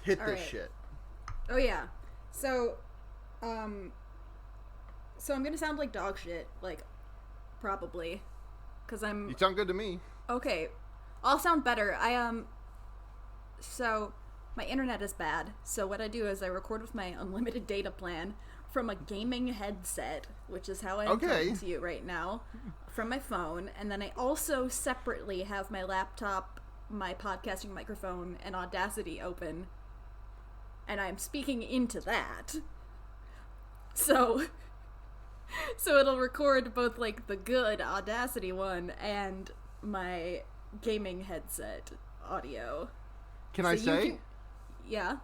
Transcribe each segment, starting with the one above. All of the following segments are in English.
Hit All this right. shit. Oh yeah. So, so I'm gonna sound like dog shit, like, probably, because I'm You sound good to me. okay. I'll sound better. So my internet is bad. So what I do is I record with my unlimited data plan from a gaming headset, which is how I'm talking to you right now, from my phone, and then I also separately have my laptop, my podcasting microphone, and Audacity open, and I'm speaking into that. So it'll record both, like, the good Audacity one and my gaming headset audio. Can I say? Yeah.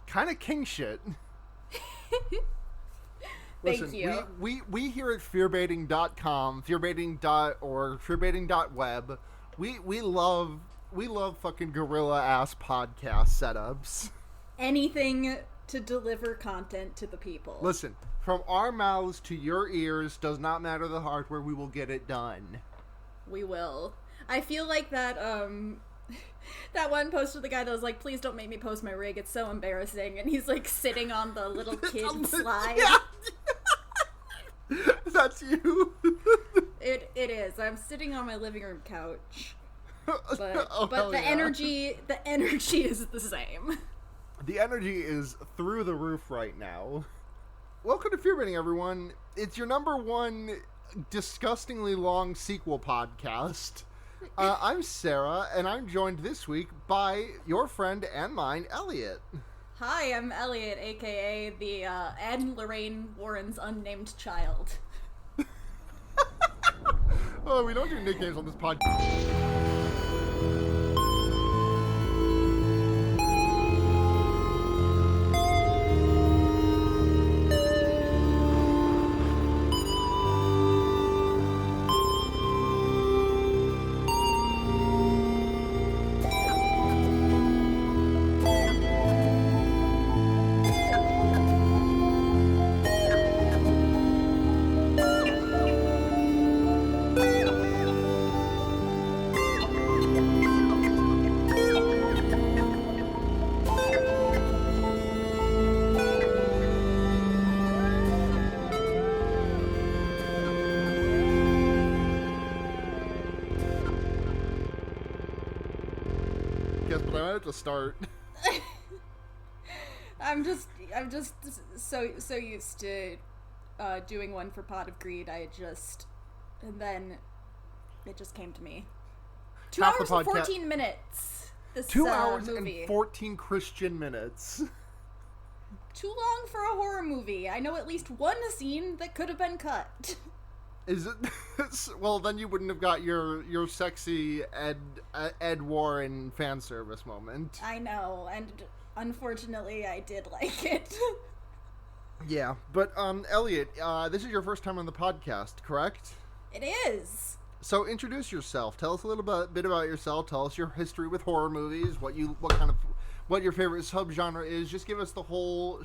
Kind of king shit. Thank Listen, you. we here at fearbaiting.com, fearbaiting.org, fearbaiting.web, we love fucking gorilla ass podcast setups. Anything to deliver content to the people. Listen, from our mouths to your ears, does not matter the hardware, we will get it done. We will. I feel like that that one post of the guy that was like, please don't make me post my rig, it's so embarrassing, and he's like sitting on the little kid slide. Yeah. That's you. It is. I'm sitting on my living room couch. But Hell the yeah. energy is the same. The energy is through the roof right now. Welcome to Fear Baiting, everyone. It's your number one disgustingly long sequel podcast. I'm Sarah, and I'm joined this week by your friend and mine, Elliot. Hi, I'm Elliot, aka the Anne Lorraine Warren's unnamed child. Oh, we don't do nicknames on this podcast. Yes, but I wanted to start. I'm just so used to doing one for Pot of Greed. And then it just came to me. 2 Half the hours and podca- 14 minutes. This 2 hours movie. and 14 Christian minutes. Too long for a horror movie. I know at least one scene that could have been cut. Is it? Well, then you wouldn't have got your sexy Ed Warren fan service moment. I know, and unfortunately, I did like it. Yeah, but Elliot, this is your first time on the podcast, correct? It is. So introduce yourself. Tell us a little bit about yourself. Tell us your history with horror movies. What your favorite subgenre is. Just give us the whole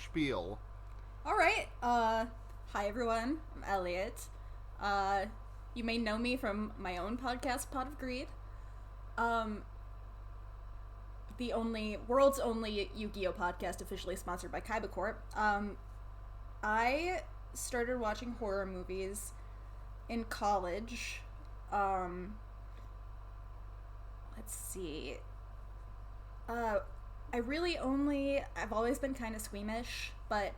spiel. All right. Hi everyone. I'm Elliot. You may know me from my own podcast, Pot of Greed. The world's only Yu-Gi-Oh podcast officially sponsored by Kaiba Corp. I started watching horror movies in college. Let's see. I've always been kind of squeamish, but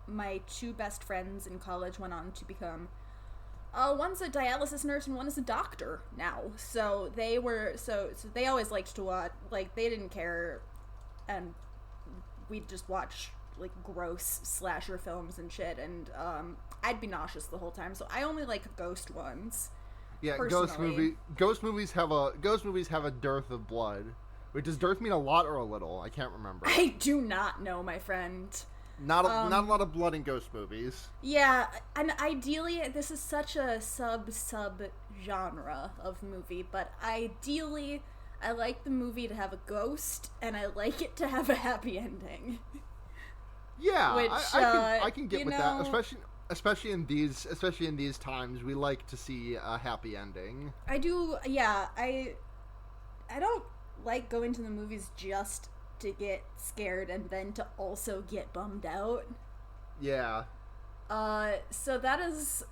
my two best friends in college went on to become one's a dialysis nurse and one is a doctor now. So they always liked to watch, like, they didn't care, and we'd just watch like gross slasher films and shit, and I'd be nauseous the whole time. So I only like ghost ones. Yeah, personally. ghost movies have a dearth of blood. Wait, does dearth mean a lot or a little? I can't remember. I do not know, my friend. Not a lot of blood in ghost movies. Yeah, and ideally, this is such a sub genre of movie, but ideally, I like the movie to have a ghost, and I like it to have a happy ending. Yeah, Which, I can get with that, especially in these times. We like to see a happy ending. I do. Yeah, I don't like going to the movies just to get scared and then to also get bummed out. Yeah. So that is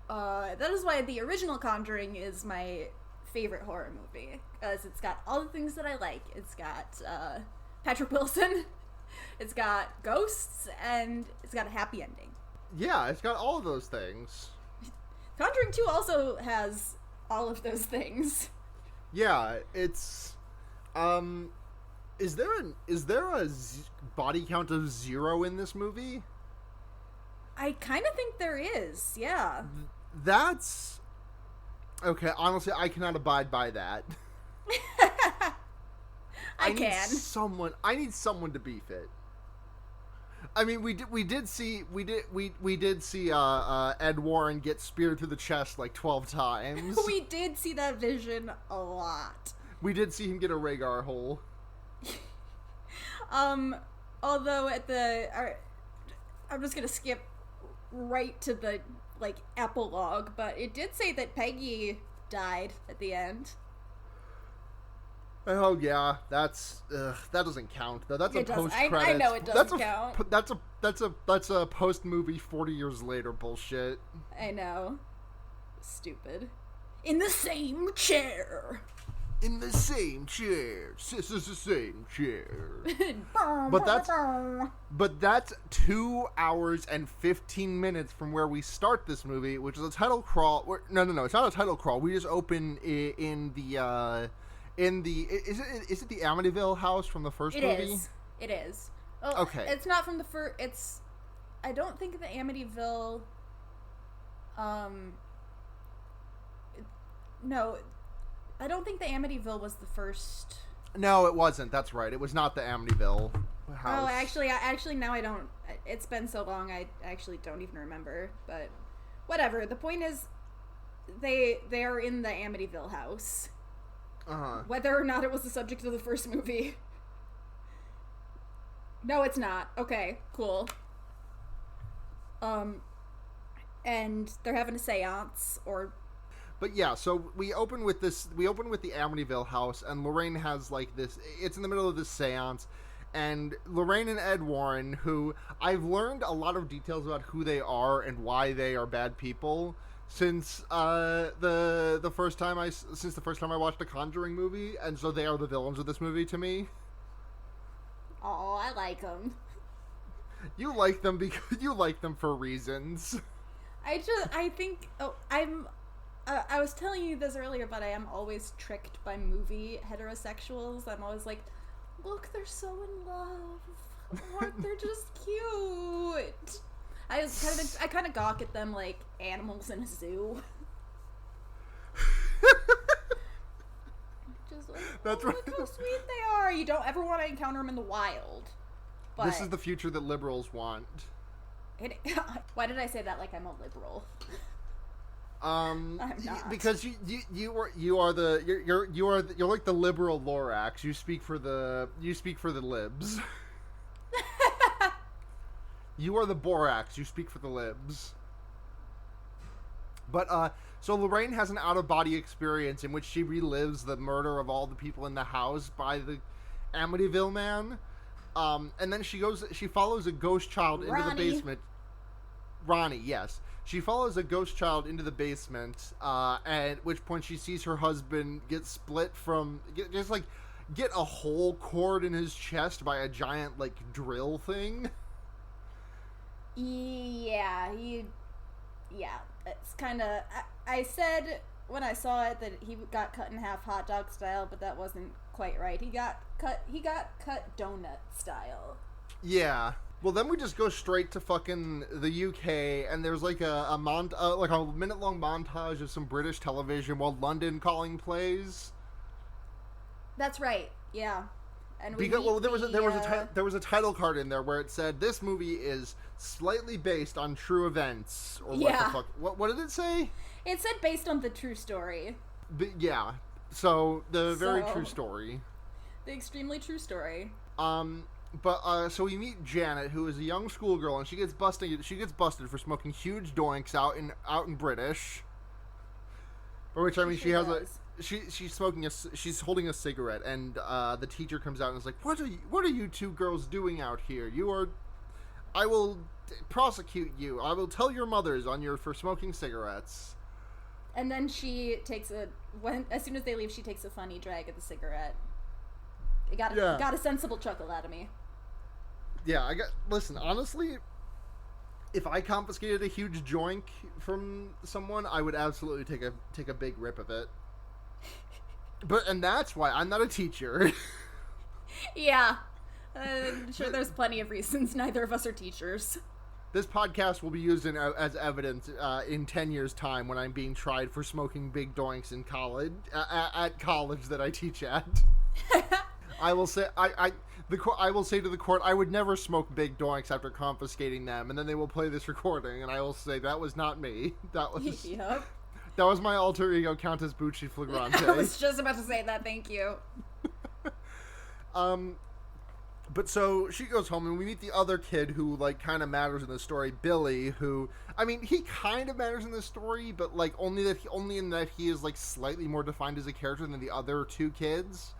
why the original Conjuring is my favorite horror movie, because it's got all the things that I like. It's got Patrick Wilson, it's got ghosts, and it's got a happy ending. Yeah, it's got all of those things. Conjuring 2 also has all of those things. Yeah, it's is there a body count of 0 in this movie? I kind of think there is, yeah. That's okay. Honestly, I cannot abide by that. I need someone to beef it. I mean, we did see Ed Warren get speared through the chest like 12 times. We did see that vision a lot. We did see him get a Rhaegar hole. Although I'm just gonna skip right to the epilogue, but it did say that Peggy died at the end. Oh yeah, that doesn't count though. That's a post credits. I know it doesn't count. That's a post movie 40 years later bullshit. I know. Stupid. In the same chair. In the same chair. This is the same chair. But that's 2 hours and 15 minutes from where we start this movie, which is a title crawl. No, it's not a title crawl. We just open in the is it the Amityville house from the first movie? It is. Oh, okay. It's not from the first. It's. I don't think the Amityville. No, I don't think the Amityville was the first. No, it wasn't. That's right. It was not the Amityville house. Oh, actually, now I don't. It's been so long, I actually don't even remember. But whatever. The point is, they are in the Amityville house. Uh-huh. Whether or not it was the subject of the first movie. No, it's not. Okay, cool. And they're having a seance, or... But yeah, so we open with the Amityville house, and Lorraine has this, it's in the middle of this seance, and Lorraine and Ed Warren, who I've learned a lot of details about who they are and why they are bad people, since the first time I watched a Conjuring movie, and so they are the villains of this movie to me. Oh, I like them. You like them because you like them for reasons. I was telling you this earlier, but I am always tricked by movie heterosexuals. I'm always like, look, they're so in love. They're just cute. I kind of gawk at them like animals in a zoo. Just like, that's right. Look how sweet they are. You don't ever want to encounter them in the wild. But this is the future that liberals want. Why did I say that like I'm a liberal? I'm not. Because you're like the liberal Lorax. You speak for the libs. You are the Borax. You speak for the libs. But so Lorraine has an out-of-body experience in which she relives the murder of all the people in the house by the Amityville man. And then she follows a ghost child into the basement. Ronnie, yes. She follows a ghost child into the basement, at which point she sees her husband get split get a whole cord in his chest by a giant, drill thing. Yeah, it's kind of... I said when I saw it that he got cut in half hot dog style, but that wasn't quite right. He got cut donut style. Yeah. Well, then we just go straight to fucking the UK, and there's a minute-long montage of some British television while London Calling plays. That's right. Yeah. And there was a title card in there where it said this movie is slightly based on true events, or what the fuck? What did it say? It said based on the true story. But yeah. So very true story. The extremely true story. So we meet Janet, who is a young schoolgirl, and she gets busted for smoking huge doinks out in British. For which, I mean, she's holding a cigarette, and the teacher comes out and is like, what are you two girls doing out here? I will prosecute you. I will tell your mothers for smoking cigarettes. And then she takes as soon as they leave, she takes a funny drag at the cigarette. It got a sensible chuckle out of me. Yeah, listen, honestly, if I confiscated a huge joink from someone, I would absolutely take a big rip of it. And that's why I'm not a teacher. Yeah. I'm sure there's plenty of reasons neither of us are teachers. This podcast will be used as evidence in 10 years' time when I'm being tried for smoking big doinks in college, at college that I teach at. I will say I will say to the court, I would never smoke big doinks after confiscating them, and then they will play this recording, and I will say that was not me. That was Yep. That was my alter ego, Countess Bucci Flagrante. I was just about to say that. Thank you. But so she goes home, and we meet the other kid who like kind of matters in the story, Billy. Who, I mean, he kind of matters in the story, but like only in that he is like slightly more defined as a character than the other two kids.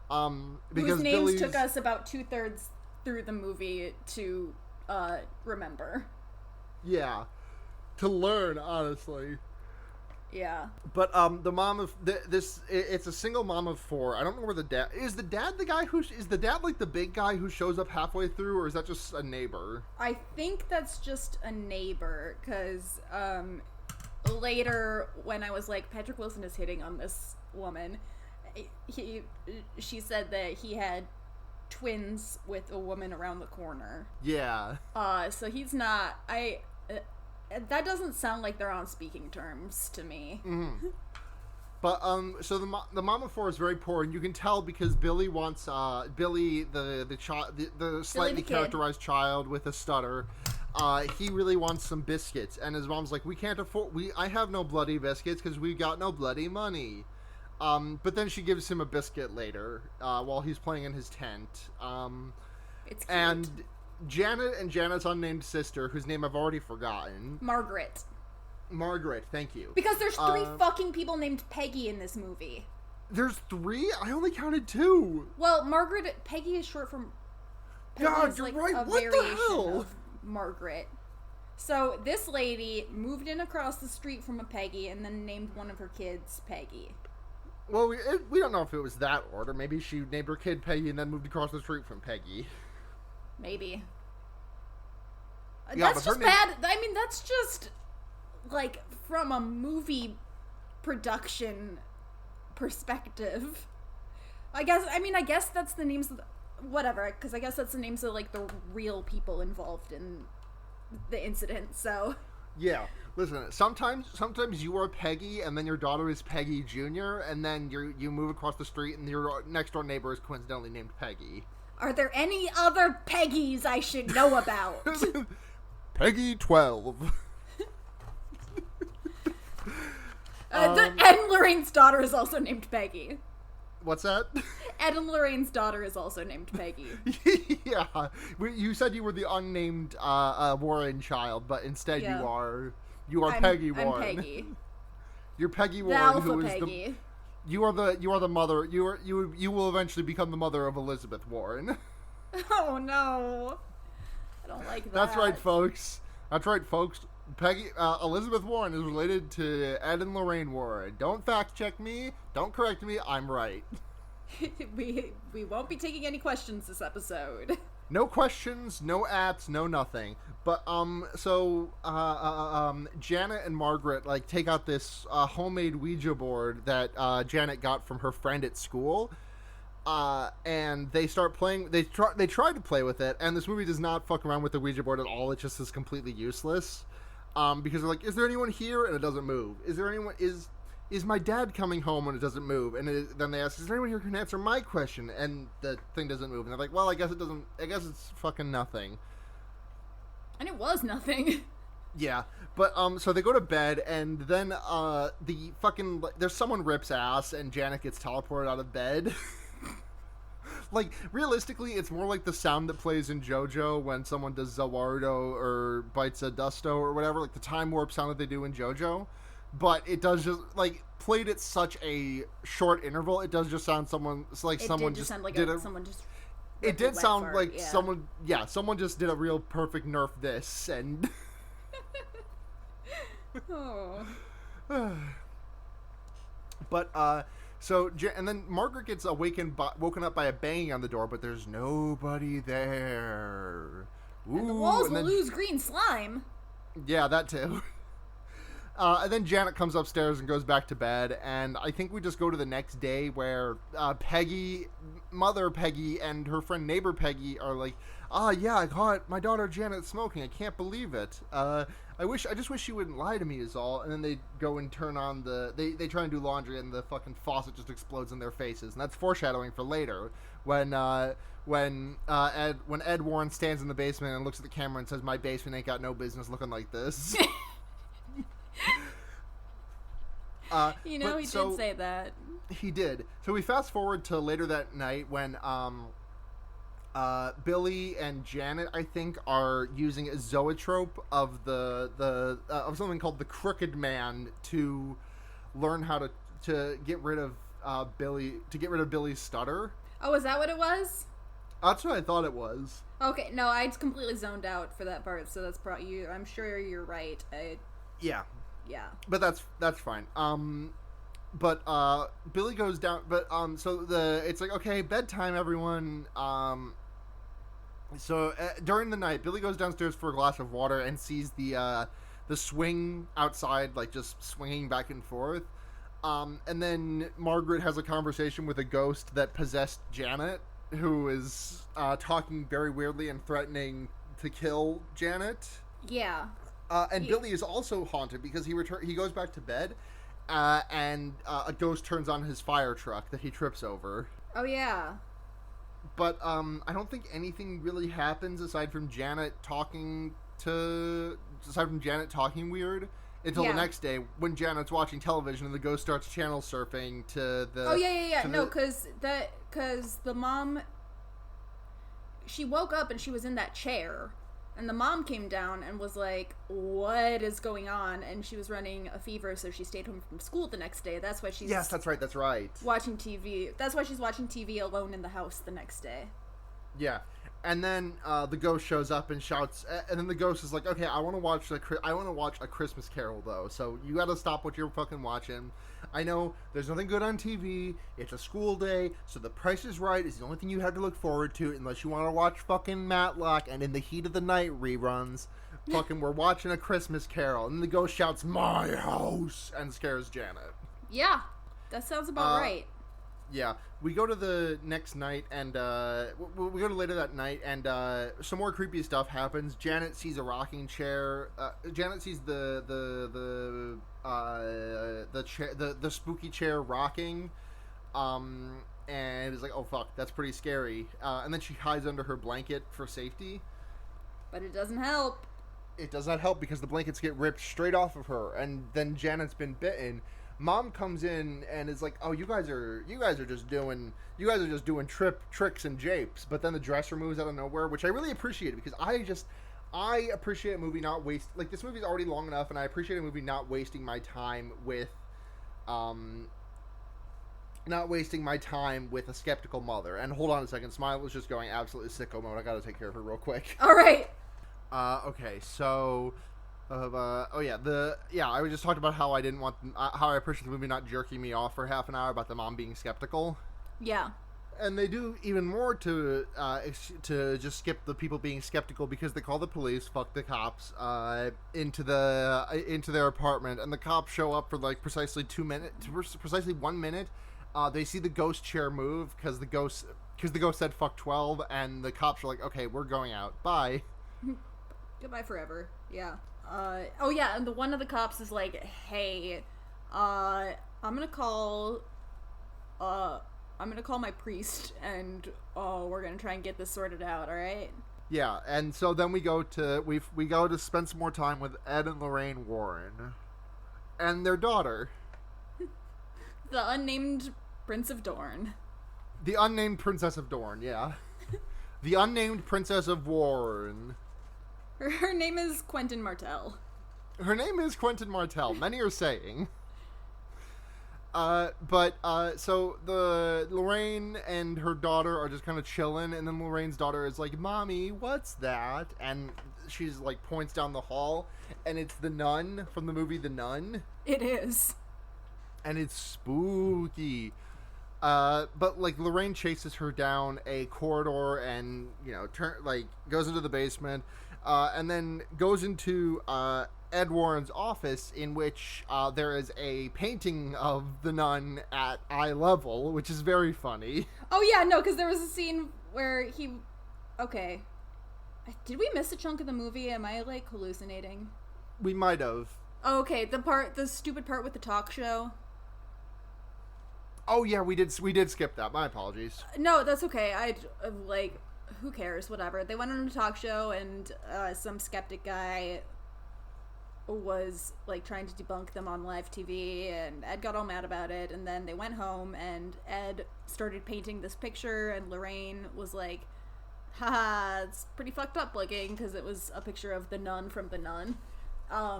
Because whose names took us about 2/3 through the movie to remember. Yeah, to learn, honestly. Yeah. But the mom of it's a single mom of 4. I don't know where the dad is. The dad like the big guy who shows up halfway through, or is that just a neighbor? I think that's just a neighbor, because later when I was like, Patrick Wilson is hitting on this woman, she said that he had twins with a woman around the corner. Yeah. So he's not. That doesn't sound like they're on speaking terms to me. Mm-hmm. But so the mom of 4 is very poor, and you can tell because Billy wants Billy the slightly characterized child with a stutter. He really wants some biscuits, and his mom's like, we can't afford. I have no bloody biscuits because we got no bloody money. But then she gives him a biscuit later while he's playing in his tent. It's cute. And Janet and Janet's unnamed sister, whose name I've already forgotten. Margaret, thank you. Because there's 3 fucking people named Peggy in this movie. There's 3? I only counted 2. Well, Peggy is short for... Peggy God, is you're like right. a What the variation hell? of Margaret. So this lady moved in across the street from a Peggy and then named one of her kids Peggy. Well, we don't know if it was that order. Maybe she named her kid Peggy and then moved across the street from Peggy. Maybe. Yeah, that's just bad. I mean, that's just, like, from a movie production perspective. I guess that's the names of whatever, because I guess that's the names of, like, the real people involved in the incident, so... Yeah, listen, sometimes you are Peggy, and then your daughter is Peggy Jr., and then you move across the street, and your next-door neighbor is coincidentally named Peggy. Are there any other Peggys I should know about? Peggy 12. Ed and Lorraine's daughter is also named Peggy. What's that? Ed and Lorraine's daughter is also named Peggy. Yeah. You said you were the unnamed Warren child, but instead you are Peggy Warren. I'm Peggy. You're Peggy The Warren, alpha who is Peggy. You are the mother. You will eventually become the mother of Elizabeth Warren. Oh no! I don't like that. That's right, folks. Peggy Elizabeth Warren is related to Ed and Lorraine Warren. Don't fact check me. Don't correct me. I'm right. we won't be taking any questions this episode. No questions, no ats, no nothing. But so Janet and Margaret like take out this homemade Ouija board that Janet got from her friend at school, and they start playing. They try to play with it, and this movie does not fuck around with the Ouija board at all. It just is completely useless. Because they're like, is there anyone here? And it doesn't move. Is there anyone? Is my dad coming home? And it doesn't move. And then they ask, is there anyone here who can answer my question? And the thing doesn't move. And they're like, well, I guess it doesn't. I guess it's fucking nothing. And it was nothing. Yeah, but so they go to bed, and then there's someone rips ass, and Janet gets teleported out of bed. Like, realistically, it's more like the sound that plays in JoJo when someone does Zawardo or bites a Dusto or whatever, like the time warp sound that they do in JoJo. but it does just, like, played at such a short interval, it does just sound someone just sound like did someone just it did sound fart, like yeah. someone just did a real perfect nerf this, and oh. But, so, and then Margaret gets woken up by a banging on the door, but there's nobody there. Ooh, and the walls will lose green slime. Yeah, that too. And then Janet comes upstairs and goes back to bed, and I think we just go to the next day where Mother Peggy and her friend neighbor Peggy are like, yeah, I caught my daughter Janet smoking. I can't believe it. I just wish she wouldn't lie to me is all. And then they go and turn on they try and do laundry, and the fucking faucet just explodes in their faces. And that's foreshadowing for later when Ed Warren stands in the basement and looks at the camera and says, "My basement ain't got no business looking like this." He did say that. He did. So we fast forward to later that night when Billy and Janet, I think, are using a zoetrope of of something called the Crooked Man to learn how to get rid of Billy's stutter. Oh, is that what it was? That's what I thought it was. Okay, no, I completely zoned out for that part, so that's probably you. I'm sure you're right. Yeah. Yeah. But that's fine. But Billy goes down. But so it's like, okay, bedtime, everyone. So during the night, Billy goes downstairs for a glass of water and sees the swing outside, like, just swinging back and forth. And then Margaret has a conversation with a ghost that possessed Janet, who is talking very weirdly and threatening to kill Janet. Yeah. And Billy is also haunted because he goes back to bed, and a ghost turns on his fire truck that he trips over. Oh, yeah. But I don't think anything really happens aside from Janet talking weird until the next day when Janet's watching television and the ghost starts channel surfing to the... Oh, yeah. No, because the mom... She woke up and she was in that chair. And the mom came down and was like, "What is going on?" And she was running a fever, so she stayed home from school the next day. That's why she's... Yes, that's right. Watching TV. That's why she's watching TV alone in the house the next day. Yeah. And then the ghost shows up and shouts, and then the ghost is like, "Okay, I want to watch a Christmas Carol, though, so you gotta stop what you're fucking watching. I know there's nothing good on TV, it's a school day, so The Price is Right is the only thing you have to look forward to, unless you want to watch fucking Matlock and In the Heat of the Night reruns. Fucking, we're watching a Christmas Carol." And the ghost shouts, "My house!" and scares Janet. Yeah, that sounds about right. Yeah, we go to the next night, and we go to later that night, and some more creepy stuff happens. Janet sees a rocking chair. Janet sees the spooky chair rocking, and is like, "Oh fuck, that's pretty scary." And then she hides under her blanket for safety. But it doesn't help. It does not help because the blankets get ripped straight off of her, and then Janet's been bitten. Mom comes in and is like, "Oh, you guys are just doing tricks and japes." But then the dresser moves out of nowhere, which I really appreciate because I appreciate a movie not waste, like, this movie's already long enough, and I appreciate a movie not wasting my time with a skeptical mother. And hold on a second, Smile was just going absolutely sicko mode. I gotta take care of her real quick. All right. Okay, so. I just talked about how I didn't want how I appreciate the movie not jerking me off for half an hour about the mom being skeptical. Yeah. And they do even more to just skip the people being skeptical because they call the police, fuck the cops, into their apartment, and the cops show up for like precisely 1 minute. They see the ghost chair move because the ghost said fuck 12, and the cops are like, "Okay, we're going out. Bye." Goodbye forever. Yeah. And one of the cops is like, "Hey, I'm gonna call my priest, and we're gonna try and get this sorted out. All right?" Yeah, and so then we go to spend some more time with Ed and Lorraine Warren, and their daughter, the unnamed Prince of Dorne. The unnamed Princess of Dorne. Yeah, the unnamed Princess of Warren. Her name is Quentin Martell. Her name is Quentin Martell. Many are saying. So the Lorraine and her daughter are just kind of chilling, and then Lorraine's daughter is like, "Mommy, what's that?" And she's like points down the hall, and it's the nun from the movie The Nun. It is. And it's spooky. But like Lorraine chases her down a corridor and, you know, goes into the basement, and then goes into Ed Warren's office, in which there is a painting of the nun at eye level, which is very funny. Oh yeah, no, because there was a scene where he... Okay. Did we miss a chunk of the movie? Am I, like, hallucinating? We might have. Oh, okay, the stupid part with the talk show. Oh yeah, we did skip that. My apologies. No, that's okay. Like, who cares? Whatever. They went on a talk show, and some skeptic guy was like trying to debunk them on live TV, and Ed got all mad about it, and then they went home, and Ed started painting this picture, and Lorraine was like, haha, it's pretty fucked up looking, because it was a picture of the nun from The Nun.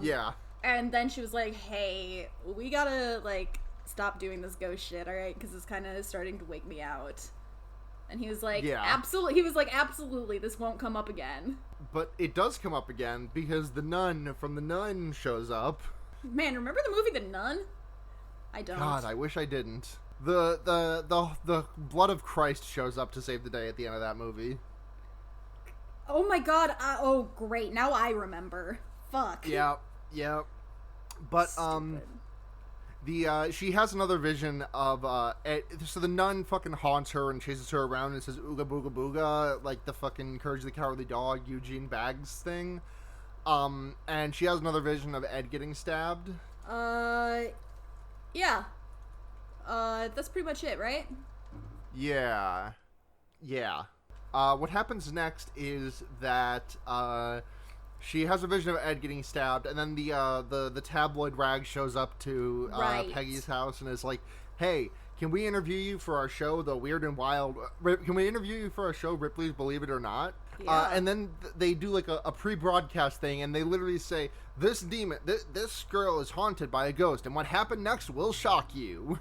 Yeah. And then she was like, hey, we gotta, like, stop doing this ghost shit, alright, because it's kind of starting to wake me out. And he was like, yeah. Absolutely, this won't come up again. But it does come up again, because the nun from The Nun shows up. Man, remember the movie The Nun? I don't. God, I wish I didn't. The blood of Christ shows up to save the day at the end of that movie. Oh my god, oh great, now I remember. Fuck. Yeah. But, Stupid. she has another vision of, so the nun fucking haunts her and chases her around and says ooga booga booga, like the fucking Courage the Cowardly Dog, Eugene Baggs thing. And she has another vision of Ed getting stabbed. Yeah. That's pretty much it, right? Yeah. What happens next is that, she has a vision of Ed getting stabbed, and then the tabloid rag shows up to Peggy's house and is like, "Hey, can we interview you for our show, The Weird and Wild? Can we interview you for our show, Ripley's Believe It or Not?" Yeah. And then they do like a pre-broadcast thing, and they literally say, "This demon, this girl is haunted by a ghost, and what happened next will shock you."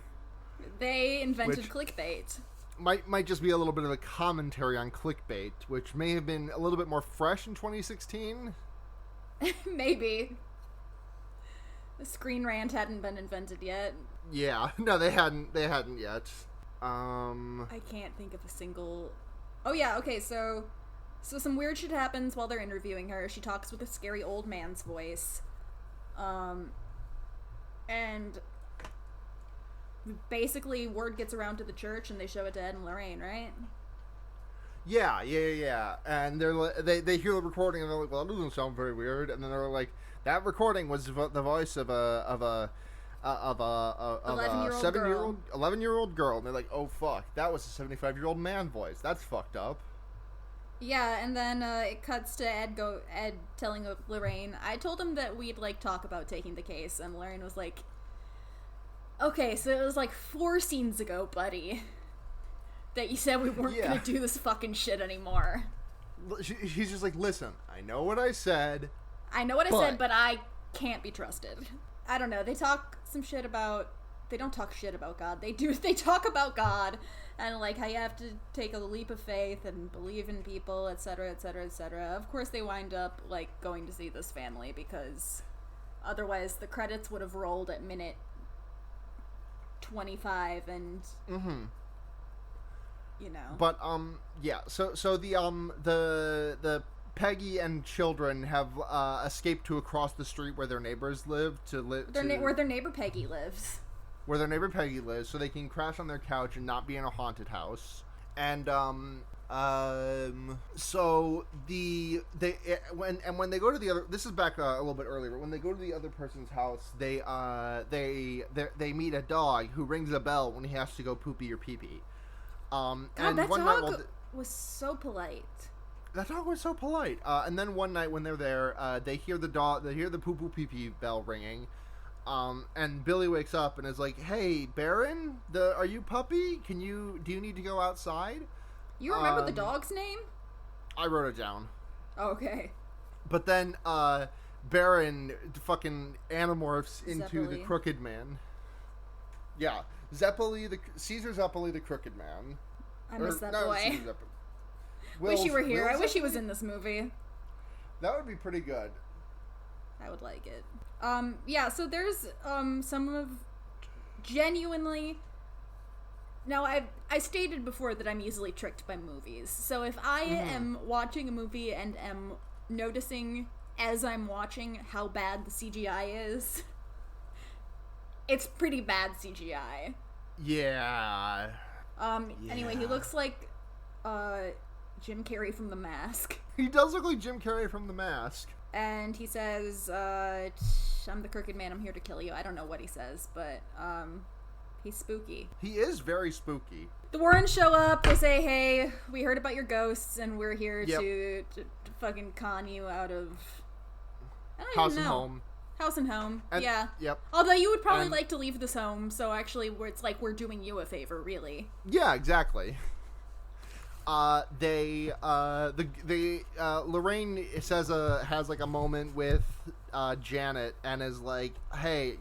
They invented clickbait. Might just be a little bit of a commentary on clickbait, which may have been a little bit more fresh in 2016. Maybe. The Screen Rant hadn't been invented yet. Yeah, no, they hadn't yet. I can't think of a single... Oh yeah, okay, so some weird shit happens while they're interviewing her. She talks with a scary old man's voice. And basically word gets around to the church and they show it to Ed and Lorraine, right? Yeah. And they hear the recording and they're like, "Well, that doesn't sound very weird." And then they're like, "That recording was the voice of a 11-year-old girl." And they're like, "Oh fuck, that was a 75-year-old man voice. That's fucked up." Yeah, and then it cuts to Ed telling Lorraine, "I told him that we'd like talk about taking the case," and Lorraine was like, "Okay, so it was like 4 scenes ago, buddy, that you said we weren't gonna do this fucking shit anymore." She's just like, "Listen, I know what I said. But I can't be trusted." I don't know. They talk some shit about... They don't talk shit about God. They talk about God and like how you have to take a leap of faith and believe in people, etc., etc., etc. Of course, they wind up like going to see this family because otherwise the credits would have rolled at minute 25 and you know. But yeah. So the Peggy and children have escaped to across the street where their neighbors live where their neighbor Peggy lives. Where their neighbor Peggy lives, so they can crash on their couch and not be in a haunted house. And so when they go to the other, this is back a little bit earlier. But when they go to the other person's house, they meet a dog who rings a bell when he has to go poopy or pee pee. God, and that one dog night, was so polite. That dog was so polite. And then one night when they're there, they hear the poo poo pee pee bell ringing. And Billy wakes up and is like, "Hey, Baron, are you puppy? Do you need to go outside?" You remember the dog's name? I wrote it down. Okay. But then, Baron fucking animorphs into Zeppeli. the Crooked Man. Yeah, Caesar Zeppeli, the Crooked Man. I miss that boy. Wish he were here. I wish he was in this movie. That would be pretty good. I would like it. Yeah, so there's some of genuinely. Now I stated before that I'm easily tricked by movies. So if I am watching a movie and am noticing as I'm watching how bad the CGI is, it's pretty bad CGI. Yeah. Anyway, he looks like Jim Carrey from The Mask. He does look like Jim Carrey from The Mask. And he says, I'm the Crooked Man, I'm here to kill you. I don't know what he says, but he's spooky. He is very spooky. The Warrens show up, they say, hey, we heard about your ghosts, and we're here to fucking con you out of... I don't House even and know. home. House and home, And, yeah. Yep. Although you would probably like to leave this home, so actually it's like we're doing you a favor, really. Yeah, exactly. Lorraine says has like a moment with Janet and is like, hey,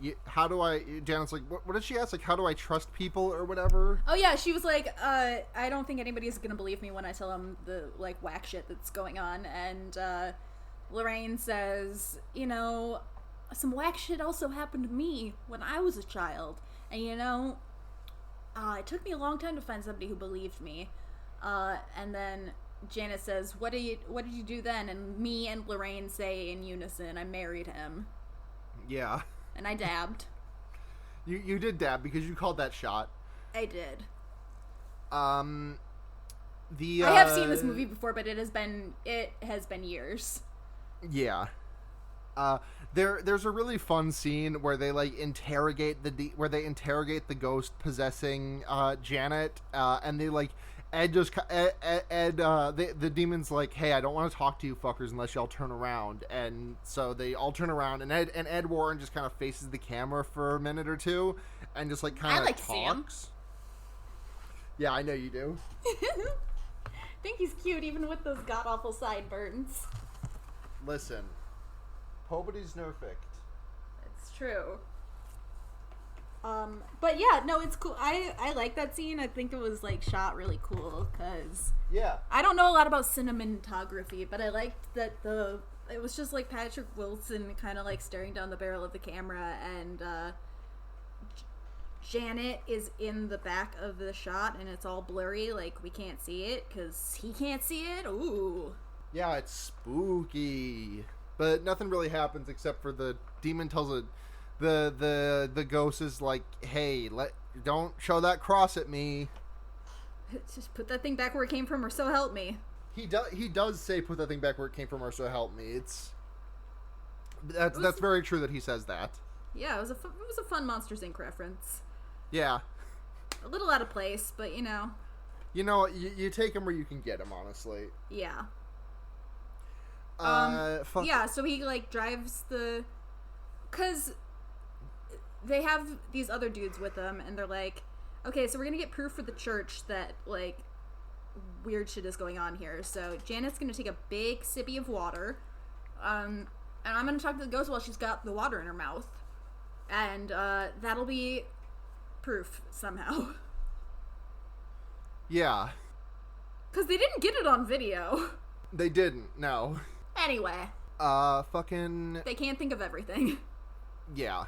Janet's like, what did she ask? Like, how do I trust people or whatever? Oh yeah, she was like, I don't think anybody's gonna believe me when I tell them the like whack shit that's going on. And Lorraine says, some whack shit also happened to me when I was a child, and it took me a long time to find somebody who believed me. And then Janet says, what did you do then? And me and Lorraine say in unison, I married him. Yeah. And I dabbed. You did dab because you called that shot. I did. I have seen this movie before, but it has been years. Yeah. There's a really fun scene where they like interrogate the ghost possessing Janet, and they like the demon's like, hey, I don't want to talk to you fuckers unless y'all turn around. And so they all turn around, and Ed Warren just kind of faces the camera for a minute or two and just like kind of talks. Yeah, I know you do. I think he's cute even with those god-awful sideburns. Listen, nobody's perfect. It's true. But yeah, no, it's cool. I like that scene. I think it was like shot really cool because I don't know a lot about cinematography, but I liked that it was just like Patrick Wilson kind of like staring down the barrel of the camera, and Janet is in the back of the shot, and it's all blurry, like we can't see it because he can't see it. Ooh. Yeah, it's spooky, but nothing really happens except for the demon tells it. The ghost is like, hey, don't show that cross at me. Just put that thing back where it came from, or so help me. He does say put that thing back where it came from, or so help me. That's very true that he says that. Yeah, it was a fun Monsters Inc. reference. Yeah. A little out of place, but you take him where you can get him, honestly. Yeah. Yeah, so he like drives because they have these other dudes with them, and they're like, okay, so we're gonna get proof for the church that like weird shit is going on here. So Janet's gonna take a big sippy of water, and I'm gonna talk to the ghost while she's got the water in her mouth, and that'll be proof somehow. Yeah. Because they didn't get it on video. They didn't, no. Anyway. They can't think of everything. Yeah.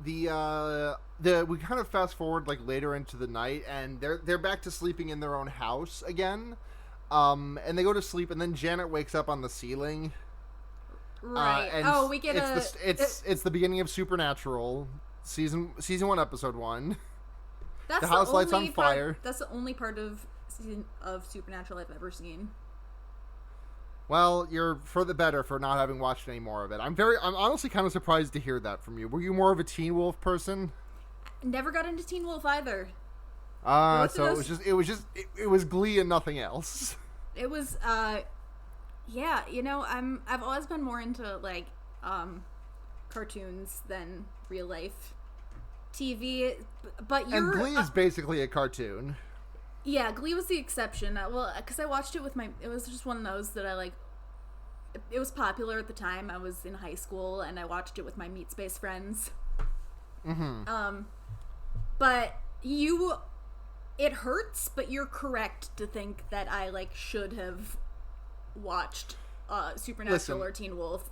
We kind of fast forward like later into the night, and they're back to sleeping in their own house again. And they go to sleep, and then Janet wakes up on the ceiling. Right. And we get it's the beginning of Supernatural, season 1, episode 1. That's the house lights on fire. That's the only part of Supernatural I've ever seen. Well, you're for the better for not having watched any more of it. I'm honestly kind of surprised to hear that from you. Were you more of a Teen Wolf person? Never got into Teen Wolf either. So it was Glee and nothing else. It was yeah, I've always been more into like cartoons than real life TV, but and Glee is basically a cartoon. Yeah, Glee was the exception. Well, because I watched it with it was just one of those that I like it was popular at the time. I was in high school, and I watched it with my Meat Space friends. Mm-hmm. But it hurts, but you're correct to think that I, like, should have watched Supernatural or Teen Wolf.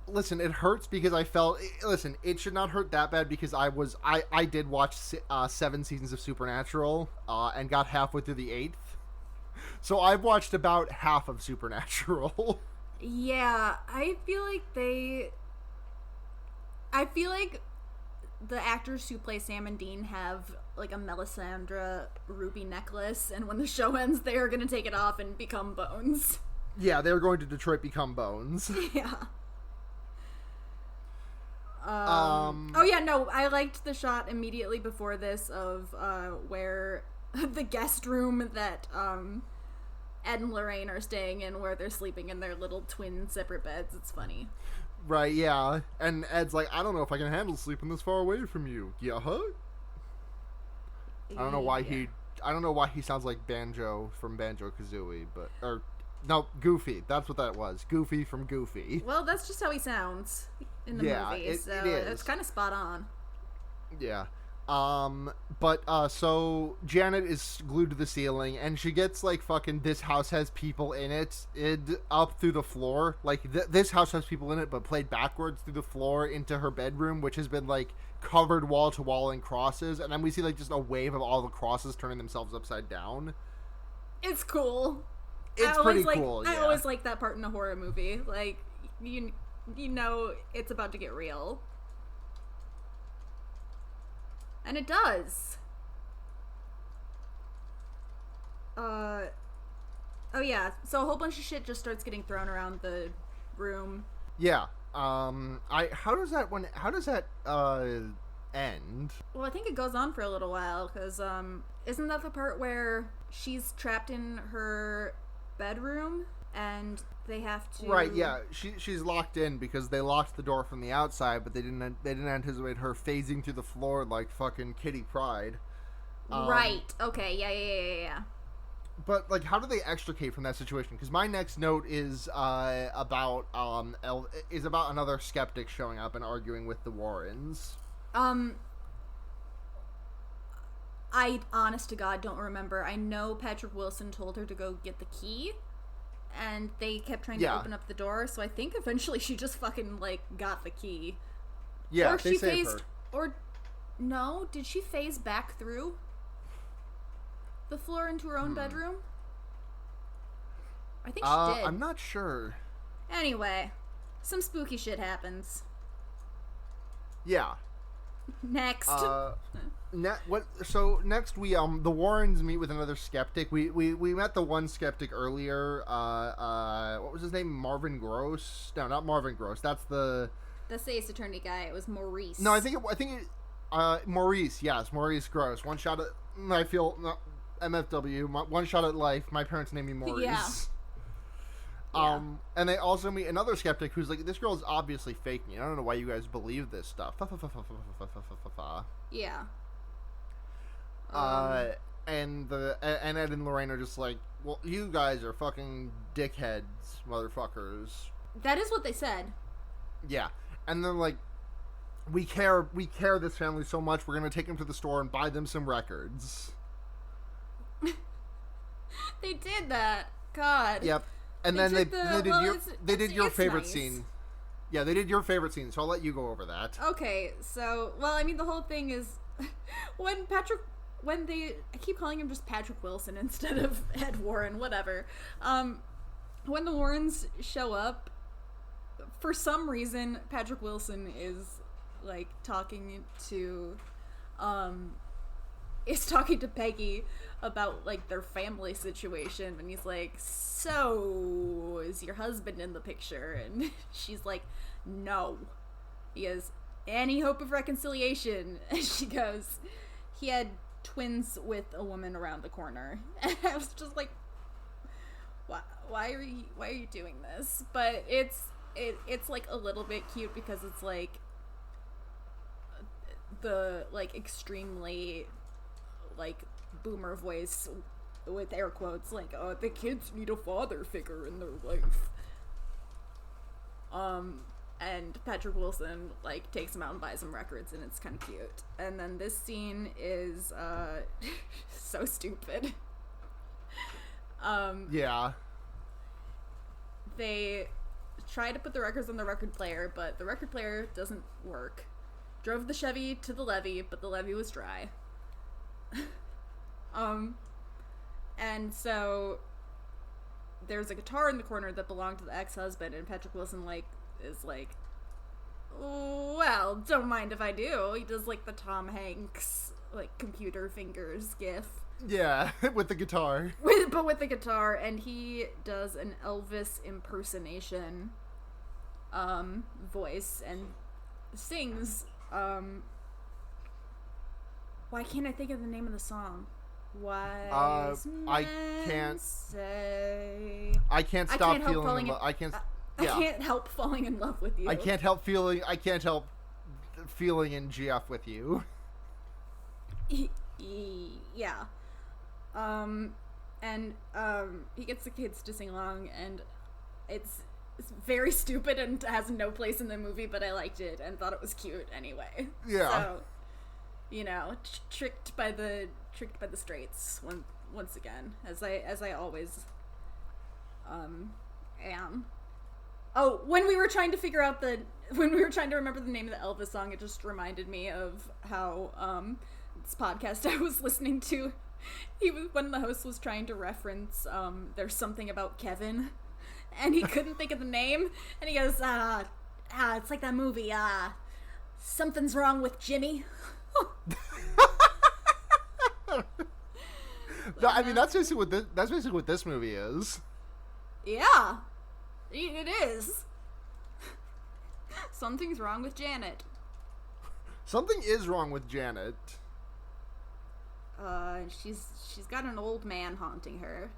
Listen, it hurts because I felt... Listen, it should not hurt that bad because I did watch 7 seasons of Supernatural and got halfway through the 8th. So I've watched about half of Supernatural. Yeah, I feel like the actors who play Sam and Dean have, like, a Melisandre ruby necklace, and when the show ends, they are going to take it off and become bones. Yeah, they're going to Detroit become bones. Yeah. Oh yeah, no, I liked the shot immediately before this of where the guest room that Ed and Lorraine are staying in, where they're sleeping in their little twin separate beds. It's funny. Right, yeah. And Ed's like, I don't know if I can handle sleeping this far away from you. Yeah, huh? I don't know why he sounds like Banjo from Banjo-Kazooie, but... Or, no, Goofy. That's what that was. Goofy from Goofy. Well, that's just how he sounds in the movie, so it's kind of spot on. Yeah. So Janet is glued to the ceiling, and she gets, like, fucking this house has people in it up through the floor. Like, this house has people in it, but played backwards through the floor into her bedroom, which has been, like, covered wall to wall in crosses. And then we see, like, just a wave of all the crosses turning themselves upside down. It's cool. It's pretty cool, yeah. I always like that part in a horror movie. Like, you know it's about to get real. And it does. Oh yeah, so a whole bunch of shit just starts getting thrown around the room. Yeah. How does that end? Well, I think it goes on for a little while, because, isn't that the part where she's trapped in her bedroom, and they have to... Right, yeah. She's locked in because they locked the door from the outside, but they didn't anticipate her phasing through the floor like fucking Kitty Pryde. Right. Okay. Yeah. But, like, how do they extricate from that situation? Because my next note is about another skeptic showing up and arguing with the Warrens. I, honest to God, don't remember. I know Patrick Wilson told her to go get the key, and they kept trying to open up the door, so I think eventually she just fucking, like, got the key. Yeah, or they saved her. Or, no, did she phase back through the floor into her own bedroom? I think she did. I'm not sure. Anyway, some spooky shit happens. Yeah. Next. So next we the Warrens meet with another skeptic. We met the one skeptic earlier. What was his name? Marvin Gross? No, not Marvin Gross. That's the Ace Attorney guy. It was Maurice. No, I think Maurice. Yes, Maurice Gross. One shot at MFW. One shot at life. My parents named me Maurice. Yeah. And they also meet another skeptic who's like, this girl is obviously faking it. I don't know why you guys believe this stuff. Yeah. And Ed and Lorraine are just like, well, you guys are fucking dickheads, motherfuckers. That is what they said. Yeah. And they're like, we care this family so much, we're gonna take them to the store and buy them some records. They did that. God. Yep. And then they did your favorite scene. Yeah, they did your favorite scene, so I'll let you go over that. Okay, so, well, I mean, the whole thing is I keep calling him just Patrick Wilson instead of Ed Warren, whatever. When the Warrens show up, for some reason, Patrick Wilson is, like, talking to Peggy about, like, their family situation, and he's like, so, is your husband in the picture? And she's like, no. He goes, any hope of reconciliation? And she goes, he had twins with a woman around the corner. And I was just like, why are you doing this? But it's like a little bit cute because it's like the, like, extremely, like, boomer voice with air quotes, like, oh, the kids need a father figure in their life. And Patrick Wilson, like, takes him out and buys him records, and it's kind of cute. And then this scene is, so stupid. Yeah. They try to put the records on the record player, but the record player doesn't work. Drove the Chevy to the levee, but the levee was dry. And so there's a guitar in the corner that belonged to the ex-husband, and Patrick Wilson, like, is like, well, don't mind if I do. He does, like, the Tom Hanks, like, computer fingers gif. Yeah, with the guitar. But with the guitar, and he does an Elvis impersonation voice and sings, why can't I think of the name of the song? Wise I can't say. I can't stop feeling in love. I can't help falling in love with you. I can't help feeling in GF with you. Yeah. He gets the kids to sing along, and it's very stupid and has no place in the movie, but I liked it and thought it was cute anyway. Yeah. So, you know, tricked by the straights once again, as I always am. Oh, when we were trying to remember the name of the Elvis song, it just reminded me of how this podcast I was listening to, when the host was trying to reference There's Something About Kevin, and he couldn't think of the name, and he goes, it's like that movie, Something's Wrong with Jimmy. No, I mean, that's basically what this movie is. Yeah, it is. Something's wrong with Janet. Something is wrong with Janet. She's got an old man haunting her.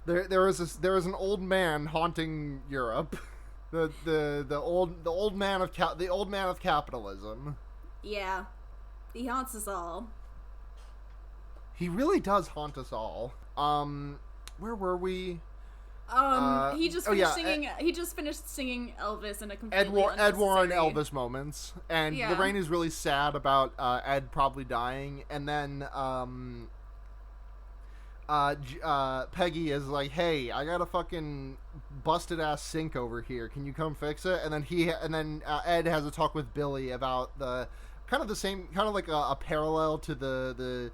There is an old man haunting Europe. The old man of capitalism. Yeah, he haunts us all. He really does haunt us all. Where were we? He just finished singing. He just finished singing Elvis in a completely Ed Warren Elvis moments, and yeah. Lorraine is really sad about Ed probably dying, and then Peggy is like, "Hey, I got a fucking busted ass sink over here. Can you come fix it?" And then Ed has a talk with Billy about the kind of the same, kind of like a parallel to the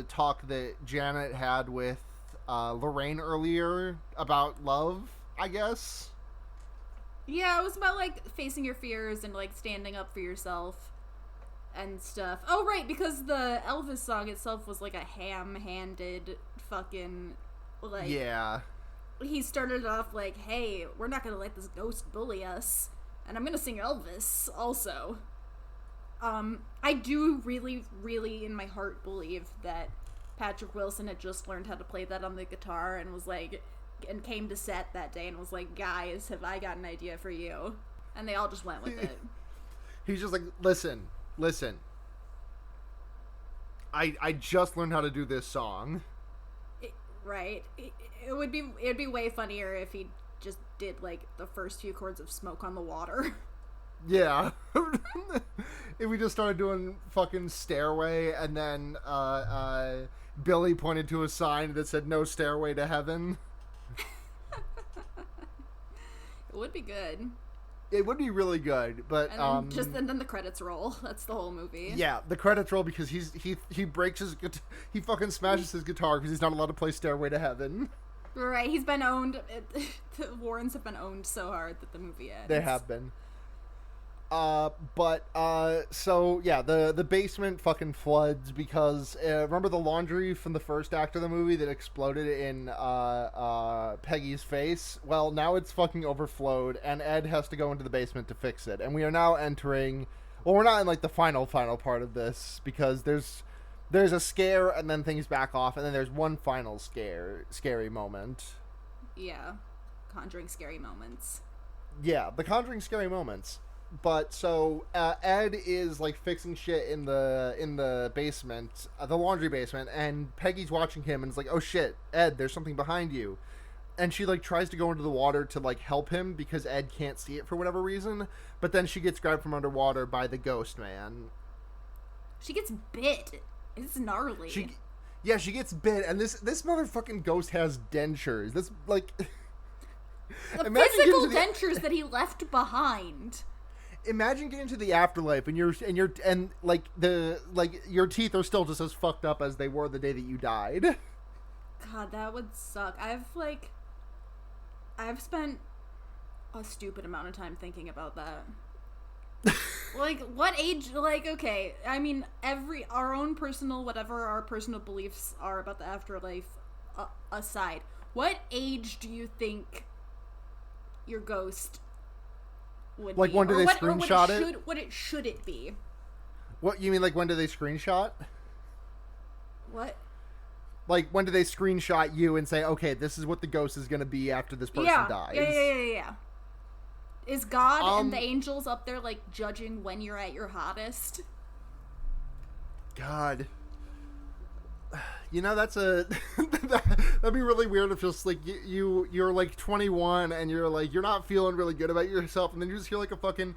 talk that Janet had with Lorraine earlier about love, I guess. Yeah, it was about, like, facing your fears and, like, standing up for yourself and stuff. Oh, right, because the Elvis song itself was, like, a ham-handed fucking, like... Yeah. He started off like, hey, we're not gonna let this ghost bully us, and I'm gonna sing Elvis, also. I do really, really, in my heart, believe that Patrick Wilson had just learned how to play that on the guitar and was like, and came to set that day and was like, guys, have I got an idea for you? And they all just went with it. He's just like, listen. I just learned how to do this song. It'd be way funnier if he just did, like, the first few chords of Smoke on the Water. Yeah. If we just started doing fucking Stairway, and then Billy pointed to a sign that said no stairway to heaven. It would be good. It would be really good, but and then the credits roll. That's the whole movie. Yeah, the credits roll because he breaks his he fucking smashes his guitar because he's not allowed to play Stairway to Heaven. Right, he's been owned. The Warrens have been owned so hard that the movie ends. They have been. So yeah, the basement fucking floods because remember the laundry from the first act of the movie that exploded in Peggy's face? Well, now it's fucking overflowed, and Ed has to go into the basement to fix it. And we are now entering. Well, we're not in like the final part of this because there's a scare and then things back off, and then there's one final scary moment. Yeah, Conjuring scary moments. Yeah, the Conjuring scary moments. But so Ed is like fixing shit in the basement, the laundry basement, and Peggy's watching him and is like, "Oh shit, Ed, there's something behind you." and she like tries to go into the water to like help him because Ed can't see it for whatever reason, but then she gets grabbed from underwater by the ghost man. She gets bit. It's gnarly. She gets bit, and this motherfucking ghost has dentures. This like the physical dentures that he left behind. Imagine getting to the afterlife and your teeth are still just as fucked up as they were the day that you died. God, that would suck. I've spent a stupid amount of time thinking about that. Like, what age, like, okay, I mean, our own personal, whatever our personal beliefs are about the afterlife aside, what age do you think your ghost would be? Like, when do they screenshot it? What should it be? What, you mean, like, when do they screenshot? What? Like, when do they screenshot you and say, okay, this is what the ghost is going to be after this person dies? Yeah. Is God and the angels up there, like, judging when you're at your hottest? God. You know, that'd be really weird if just, like, you're, like, 21 and you're, like, you're not feeling really good about yourself, and then you just hear, like, a fucking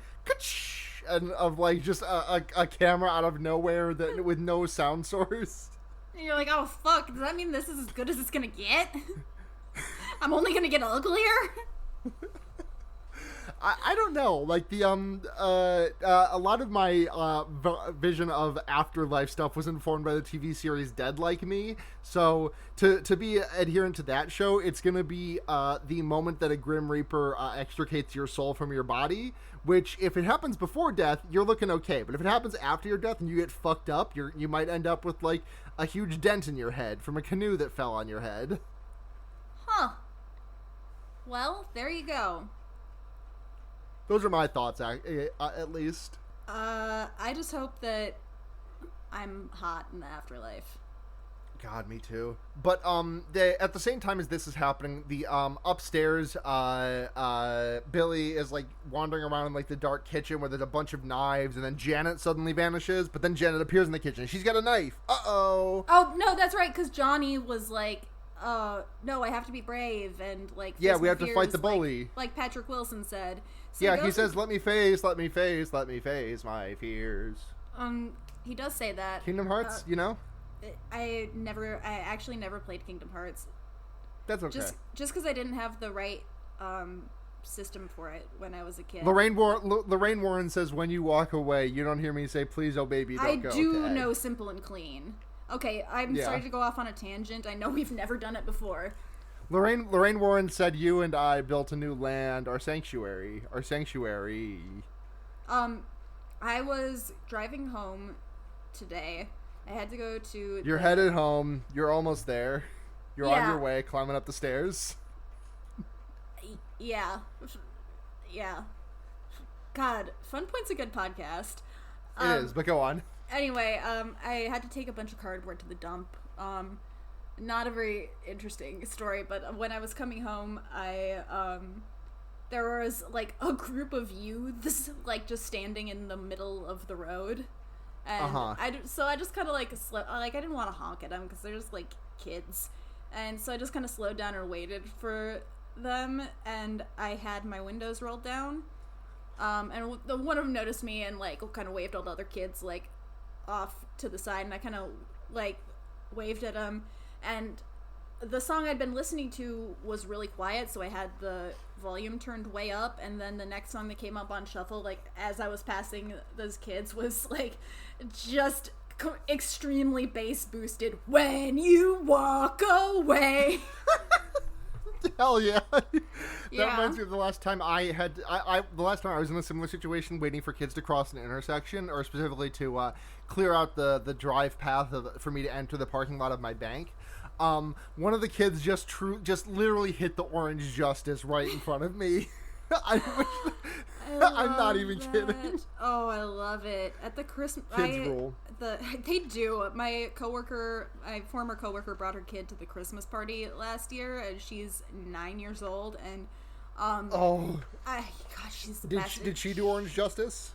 and of, like, just a camera out of nowhere that with no sound source. And you're like, oh, fuck, does that mean this is as good as it's gonna get? I'm only gonna get uglier? I don't know. Like, a lot of my vision of afterlife stuff was informed by the TV series Dead Like Me. So to be adherent to that show, it's going to be the moment that a Grim Reaper extricates your soul from your body, which if it happens before death, you're looking okay. But if it happens after your death and you get fucked up, you might end up with, like, a huge dent in your head from a canoe that fell on your head. Huh. Well, there you go. Those are my thoughts, at least. I just hope that I'm hot in the afterlife. God, me too. But at the same time as this is happening, the upstairs, Billy is like wandering around in like the dark kitchen where there's a bunch of knives, and then Janet suddenly vanishes. But then Janet appears in the kitchen. She's got a knife. Uh-oh. Oh no, that's right. Because Johnny was like, no, I have to be brave and like. Yeah, we have to fight the bully. Like Patrick Wilson said. So yeah, he says, let me face my fears. He does say that. Kingdom Hearts, you know? I actually never played Kingdom Hearts. That's okay. Just because I didn't have the right system for it when I was a kid. Lorraine Warren says, when you walk away, you don't hear me say, please, oh baby, don't go. I do know Simple and Clean. Okay, I'm sorry to go off on a tangent. I know we've never done it before. Lorraine Warren said, you and I built a new land, our sanctuary. I was driving home today. I had to go to... You're headed home. You're almost there. You're on your way, climbing up the stairs. Yeah. God, Fun Point's a good podcast. It is, but go on. Anyway, I had to take a bunch of cardboard to the dump. Not a very interesting story, but when I was coming home, there was like a group of youths like just standing in the middle of the road, and I just kind of like I didn't want to honk at them because they're just like kids, and so I just kind of slowed down and waited for them, and I had my windows rolled down, and one of them noticed me and like kind of waved all the other kids like off to the side, and I kind of like waved at them. And the song I'd been listening to was really quiet, so I had the volume turned way up, and then the next song that came up on shuffle, like, as I was passing those kids, was, like, just extremely bass boosted, when you walk away. Hell yeah. That reminds me of the last time I was in a similar situation waiting for kids to cross an intersection, or specifically to clear out the drive path for me to enter the parking lot of my bank. One of the kids just literally hit the orange Justice right in front of me. I'm not even kidding. Oh, I love it. At the Christmas kids rule. They do. My former coworker brought her kid to the Christmas party last year, and she's 9 years old, and she's the best. Did she do orange Justice?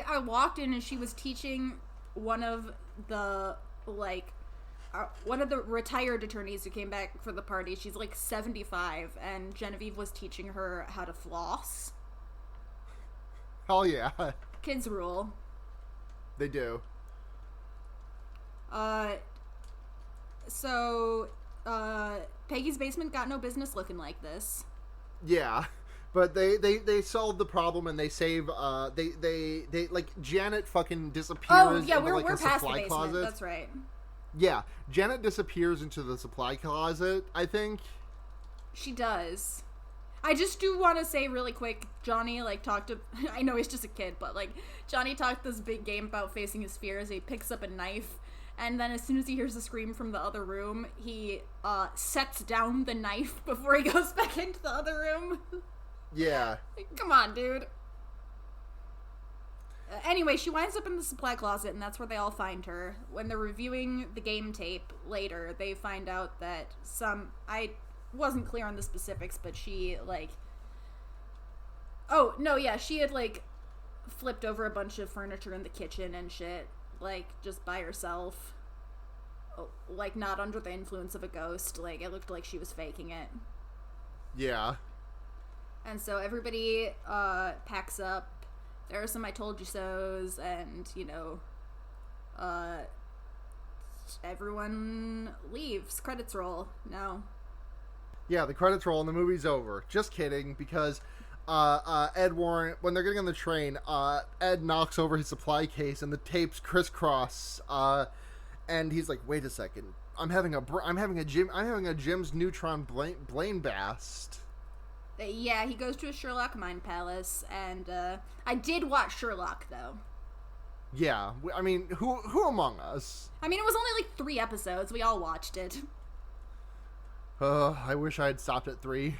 I walked in and she was teaching one of the like one of the retired attorneys who came back for the party. She's like 75, and Genevieve was teaching her how to floss. Hell yeah. Kids rule. They do. So, Peggy's basement got no business looking like this. Yeah. But they solve the problem and they save, they like, Janet fucking disappears. Oh, yeah, into, we're a past supply the basement. closet. That's right. Yeah. Janet disappears into the supply closet, I think. She does. I just do want to say really quick, Johnny, like, talked to... I know he's just a kid, but, like, Johnny talked this big game about facing his fears. He picks up a knife, and then as soon as he hears a scream from the other room, he, sets down the knife before he goes back into the other room. Yeah. Come on, dude. Anyway, she winds up in the supply closet, and that's where they all find her. When they're reviewing the game tape later, they find out that I wasn't clear on the specifics, but she, like... Oh, no, yeah, she had, like, flipped over a bunch of furniture in the kitchen and shit, like, just by herself. Like, not under the influence of a ghost. Like, it looked like she was faking it. Yeah. And so everybody packs up. There are some I told you so's, and, you know, everyone leaves. Credits roll. No. Yeah, the credits roll and the movie's over. Just kidding, because Ed Warren, when they're getting on the train, Ed knocks over his supply case and the tapes crisscross, and he's like, "Wait a second, I'm having a Jim's Neutron Blaine Bast." Yeah, he goes to a Sherlock mind palace, and I did watch Sherlock, though. Yeah, I mean, who among us? I mean, it was only like 3 episodes. We all watched it. I wish I had stopped at 3.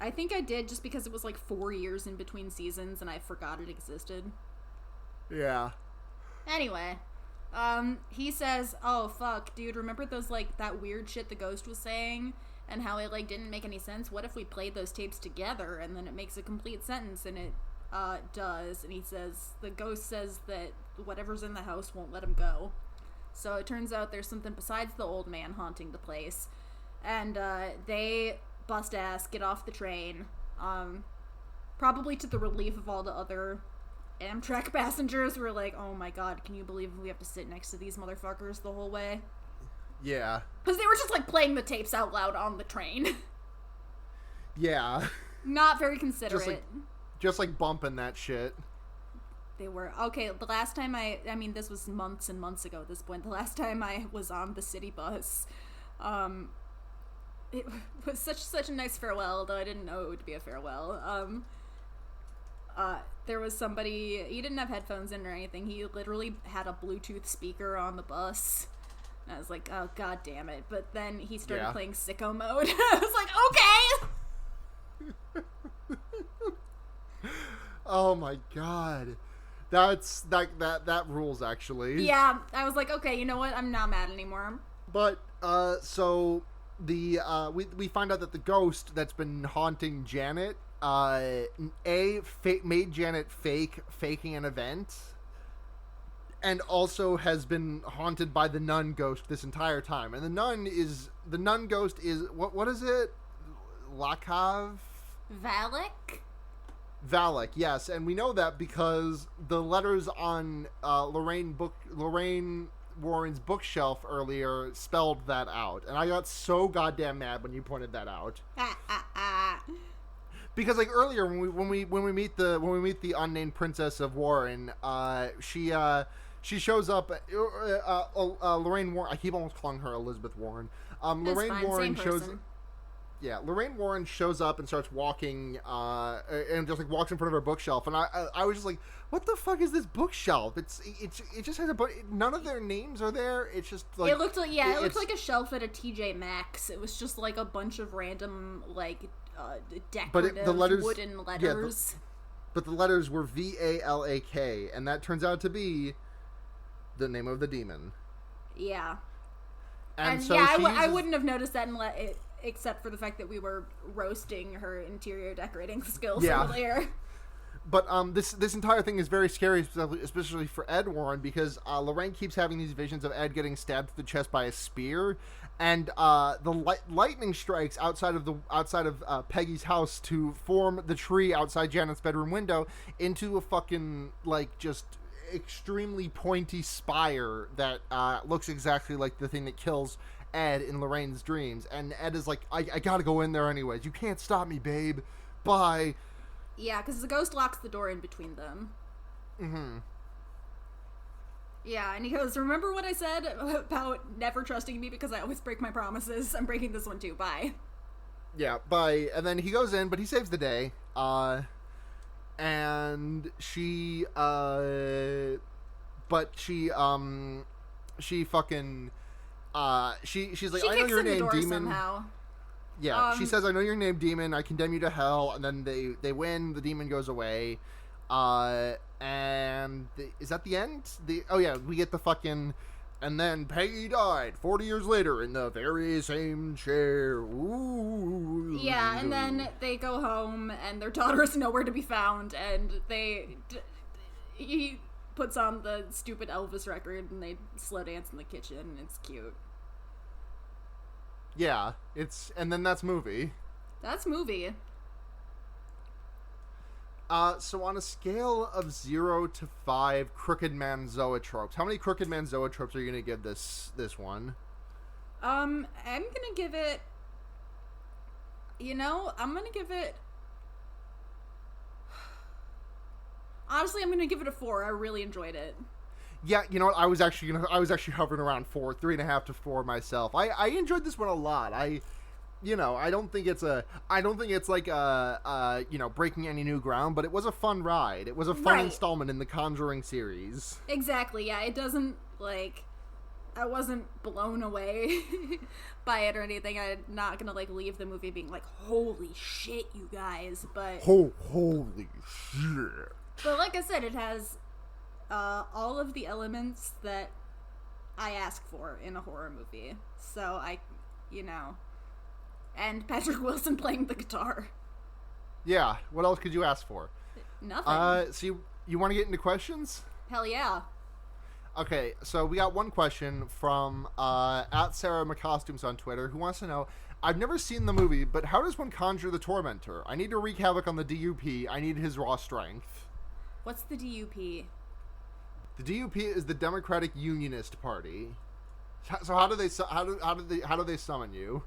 I think I did just because it was like 4 years in between seasons, and I forgot it existed. Yeah. Anyway, he says, "Oh, fuck, dude, remember those, like, that weird shit the ghost was saying? And how it, like, didn't make any sense? What if we played those tapes together, and then it makes a complete sentence?" And it, does. And he says, the ghost says that whatever's in the house won't let him go. So it turns out there's something besides the old man haunting the place. And, they bust ass, get off the train, probably to the relief of all the other Amtrak passengers who are like, "Oh my god, can you believe we have to sit next to these motherfuckers the whole way?" Yeah. Because they were just, like, playing the tapes out loud on the train. Yeah. Not very considerate. Just like bumping that shit. They were. Okay, the last time I mean, this was months and months ago at this point. The last time I was on the city bus, it was such a nice farewell, though I didn't know it would be a farewell. There was somebody, he didn't have headphones in or anything. He literally had a Bluetooth speaker on the bus. And I was like, oh, god damn it. But then he started playing sicko mode. I was like, okay! Oh my god. That rules, actually. Yeah, I was like, okay, you know what? I'm not mad anymore. But, so, we find out that the ghost that's been haunting Janet, made Janet faking an event, and also has been haunted by the nun ghost this entire time. And the nun ghost is, what is it? Lakav? Valak, yes, and we know that because the letters on Lorraine Warren's bookshelf earlier spelled that out, and I got so goddamn mad when you pointed that out. Because like earlier when we meet the unnamed princess of Warren, she shows up. Lorraine Warren. I keep almost calling her Elizabeth Warren. Lorraine Warren shows. Yeah, Lorraine Warren shows up and starts walking, and just like walks in front of her bookshelf, and I was just like, what the fuck is this bookshelf? It just has none of their names are there. It's just like it looked like it looked like a shelf at a TJ Maxx. It was just like a bunch of random like decorative wooden letters. But the letters were VALAK, and that turns out to be the name of the demon. Yeah. And so yeah, I wouldn't have noticed that except for the fact that we were roasting her interior decorating skills earlier. But this entire thing is very scary, especially for Ed Warren, because Lorraine keeps having these visions of Ed getting stabbed through the chest by a spear, and the lightning strikes outside of Peggy's house to form the tree outside Janet's bedroom window into a fucking just extremely pointy spire that looks exactly like the thing that kills Ed in Lorraine's dreams. And Ed is like, I gotta go in there anyways. You can't stop me, babe. Bye. Yeah, because the ghost locks the door in between them. Mm-hmm. Yeah, and he goes, remember what I said about never trusting me because I always break my promises? I'm breaking this one too. Bye. Yeah, bye. And then he goes in, but he saves the day. And she fucking, she's like, she I know your in the name, door demon. Somehow. Yeah, she says, I know your name, demon. I condemn you to hell. And then they win. The demon goes away. Is that the end? Oh yeah, we get the fucking, and then Peggy died 40 years later in the very same chair. Ooh. Yeah, and then they go home, and their daughter is nowhere to be found, and he puts on the stupid Elvis record, and they slow dance in the kitchen, and it's cute. Yeah, and then that's movie. That's movie. So on a scale of 0 to 5 crooked man zoetropes, how many crooked man zoetropes are you gonna give this one? I'm gonna give it. I'm gonna give it. Honestly, I'm gonna give it a 4. I really enjoyed it. Yeah, you know what? I was actually hovering around 4, 3.5 to 4 myself. I enjoyed this one a lot. I don't think it's like breaking any new ground, but it was a fun ride. It was a fun installment in the Conjuring series. Exactly. Yeah, it doesn't I wasn't blown away by it or anything. I'm not gonna leave the movie being like, holy shit, you guys. But holy shit. But like I said, it has all of the elements that I ask for in a horror movie. So and Patrick Wilson playing the guitar. Yeah, what else could you ask for? Nothing. So you want to get into questions? Hell yeah. Okay, so we got one question from at Sarah McCostumes on Twitter, who wants to know, I've never seen the movie, but how does one conjure the Tormentor? I need to wreak havoc on the DUP. I need his raw strength. What's the DUP? The DUP is the Democratic Unionist Party. So how do they summon you?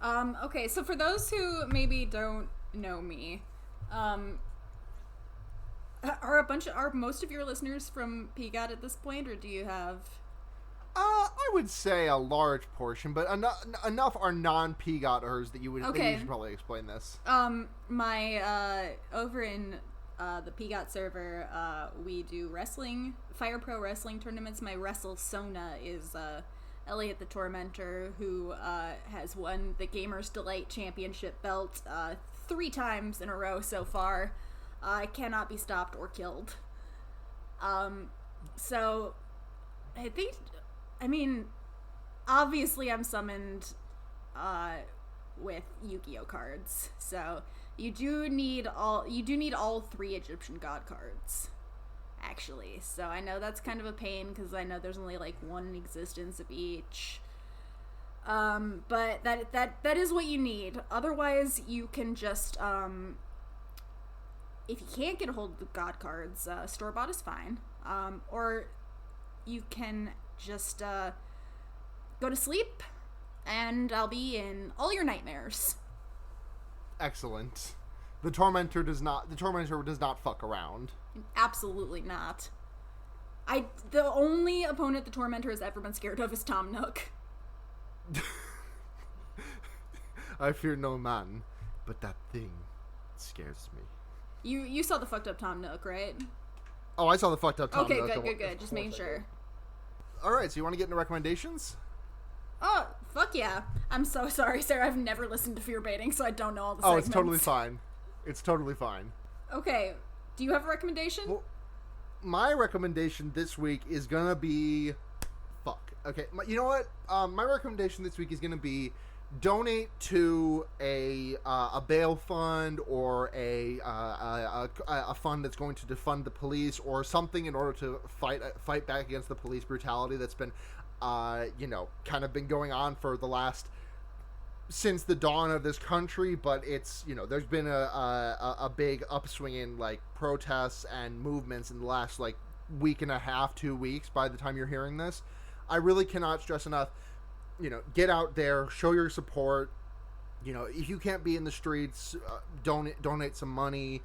Okay, so for those who maybe don't know me, are most of your listeners from PGOT at this point, or do you have? I would say a large portion, but enough are non-PGOTers that you would. Okay. You should probably explain this. My over in the PGOT server, we do wrestling, Fire Pro wrestling tournaments. My Wrestle Sona is Elliot the Tormentor, who has won the Gamers Delight Championship belt 3 times in a row so far. Cannot be stopped or killed. So I mean, obviously I'm summoned with Yu-Gi-Oh cards. So you do need all 3 Egyptian god cards, actually. So I know that's kind of a pain because I know there's only 1 in existence of each. But that is what you need. Otherwise, you can just if you can't get a hold of the god cards, store-bought is fine. Or you can just go to sleep, and I'll be in all your nightmares. Excellent. The Tormentor does not fuck around. Absolutely not. The only opponent the Tormentor has ever been scared of is Tom Nook. I fear no man, but that thing scares me. You saw the fucked up Tom Nook, right? Oh, I saw the fucked up Tom Nook. Okay, good. Just making sure. Alright, so you want to get into recommendations? Oh, fuck yeah. I'm so sorry, Sarah. I've never listened to Fear Baiting, so I don't know all the segments. It's totally fine. It's totally fine. Okay, do you have a recommendation? Well, my recommendation this week is gonna be... Fuck. Okay, you know what? My recommendation this week is gonna be donate to a bail fund or a fund that's going to defund the police or something in order to fight back against the police brutality that's been, kind of been going on for the last since the dawn of this country. But it's, there's been a big upswing in like protests and movements in the last like week and a half, 2 weeks. By the time you're hearing this, I really cannot stress enough. Get out there, show your support. If you can't be in the streets, donate some money,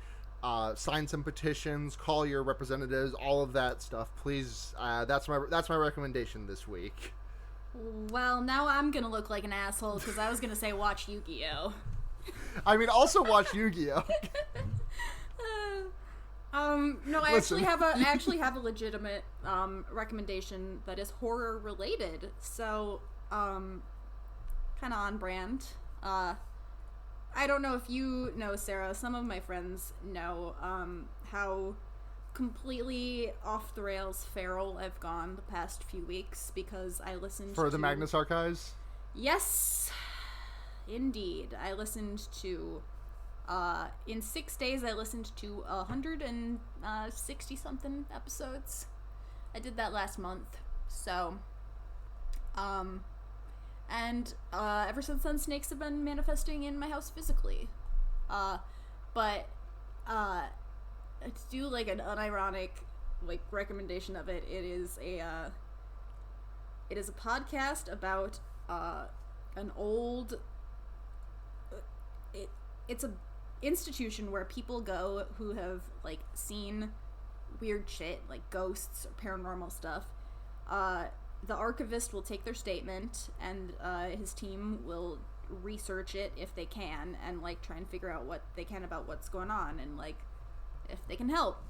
sign some petitions, call your representatives, all of that stuff. Please, that's my recommendation this week. Well, now I'm gonna look like an asshole because I was gonna say watch Yu-Gi-Oh. I mean, also watch Yu-Gi-Oh. No, I actually have a legitimate recommendation that is horror related. So, kind of on brand. I don't know if you know, Sarah. Some of my friends know how completely off the rails feral I've gone the past few weeks because I listened to the Magnus Archives. Yes, indeed. I listened to in 6 days. I listened to 160 something episodes. I did that last month. So, and ever since then, snakes have been manifesting in my house physically. But to do like an unironic like recommendation of it, it is a podcast about an old. It's a institution where people go who have like seen weird shit like ghosts or paranormal stuff. The archivist will take their statement and his team will research it if they can and like try and figure out what they can about what's going on and like if they can help.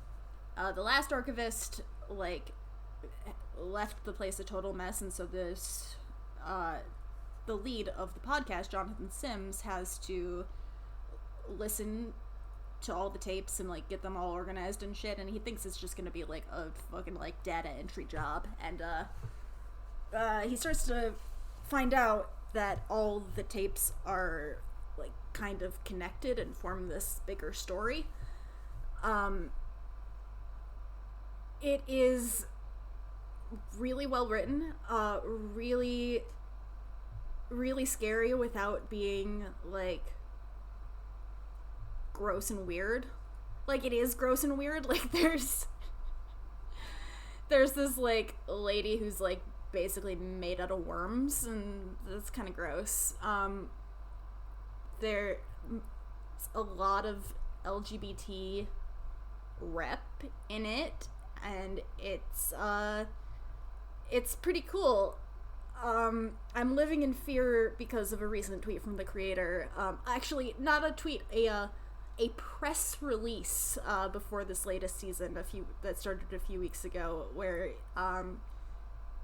The last archivist like left the place a total mess, and so this the lead of the podcast, Jonathan Sims, has to listen to all the tapes and like get them all organized and shit, and he thinks it's just gonna be like a fucking like data entry job, and he starts to find out that all the tapes are like kind of connected and form this bigger story. It is really well written, really scary without being like gross and weird. Like, it is gross and weird. Like, there's this like lady who's like basically made out of worms, and that's kind of gross. There's a lot of LGBT rep in it, and it's pretty cool. I'm living in fear because of a recent tweet from the creator. Actually, not a tweet, a press release before this latest season that started a few weeks ago, where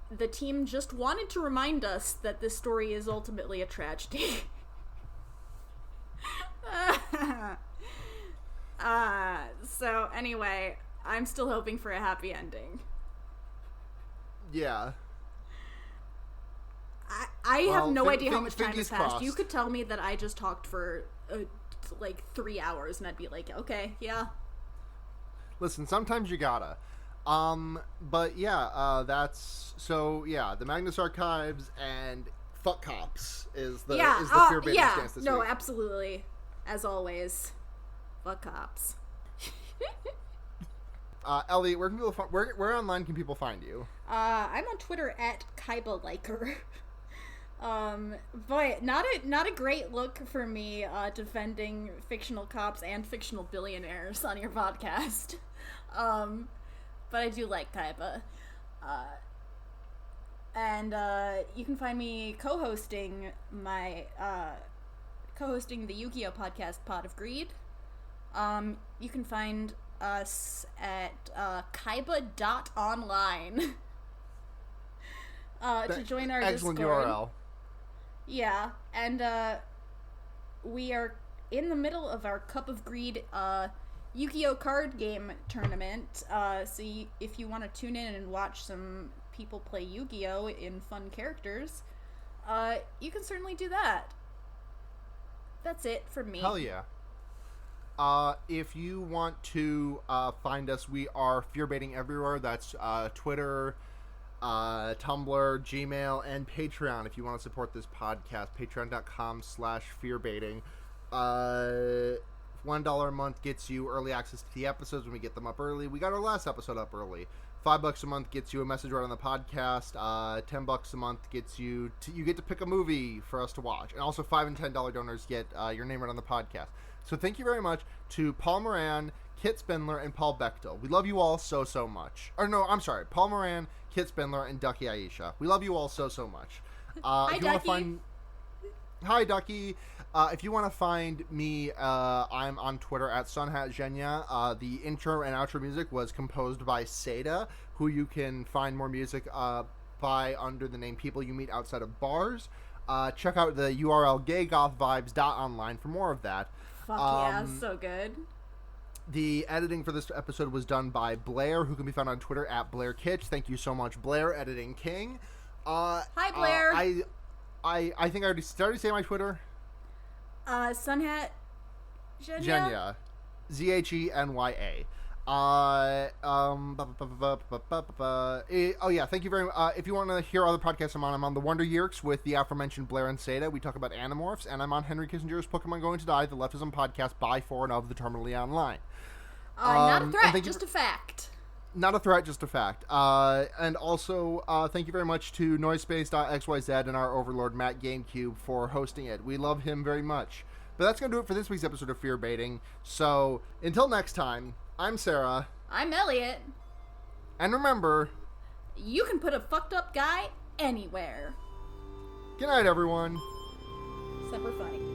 the team just wanted to remind us that this story is ultimately a tragedy. So anyway, I'm still hoping for a happy ending. Yeah. I have no idea how much time has passed. Crossed. You could tell me that I just talked for like 3 hours, and I'd be like, okay, yeah. Listen, sometimes you gotta. But yeah, the Magnus Archives and fuck cops is the fear baiting stance this week. Absolutely. As always, fuck cops. Elliot, where online can people find you? I'm on Twitter at KaibaLiker. But not a great look for me defending fictional cops and fictional billionaires on your podcast. But I do like Kaiba. And you can find me co-hosting the Yu-Gi-Oh podcast Pot of Greed. You can find us at kaiba.online to join our excellent Discord. URL. Yeah, and we are in the middle of our Cup of Greed Yu-Gi-Oh card game tournament. So if you want to tune in and watch some people play Yu-Gi-Oh in fun characters, you can certainly do that. that's it for me. Hell yeah. If you want to find us, we are fearbaiting everywhere. That's Twitter, Tumblr, Gmail, and Patreon. If you want to support this podcast, patreon.com/fearbaiting. $1 a month gets you early access to the episodes when we get them up early. We got our last episode up early. $5 a month gets you a message right on the podcast. $10 a month gets you get to pick a movie for us to watch. And also $5 and $10 donors get your name right on the podcast. So thank you very much to Paul Moran, Kit Spindler, and Paul Bechtel. We love you all so much. Or no, I'm sorry. Paul Moran, Kit Spindler, and Ducky Aisha. We love you all so much. Hi, Ducky. Hi, Ducky. If you want to find me, I'm on Twitter at SunhatZhenya. The intro and outro music was composed by Seda, who you can find more music by under the name People You Meet Outside of Bars. Check out the URL gaygothvibes.online for more of that. Fuck yeah, so good. The editing for this episode was done by Blair, who can be found on Twitter at Blair Kitsch. Thank you so much, Blair, editing king. Hi, Blair. I think I already started to say my Twitter. Sunhat Zhenya. Zhenya. Oh yeah, thank you very much. If you want to hear other podcasts I'm on the Wonder Years with the aforementioned Blair and Seda. We talk about Animorphs, and I'm on Henry Kissinger's Pokemon Going to Die, the Leftism podcast by, for, and of the Terminally Online. Not a threat, just a fact. Not a threat, just a fact. And also, thank you very much to Noisepace.xyz and our overlord Matt GameCube for hosting it. We love him very much. But that's going to do it for this week's episode of Fear Baiting. So, until next time, I'm Sarah. I'm Elliot. And remember, you can put a fucked up guy anywhere. Good night, everyone. Super funny.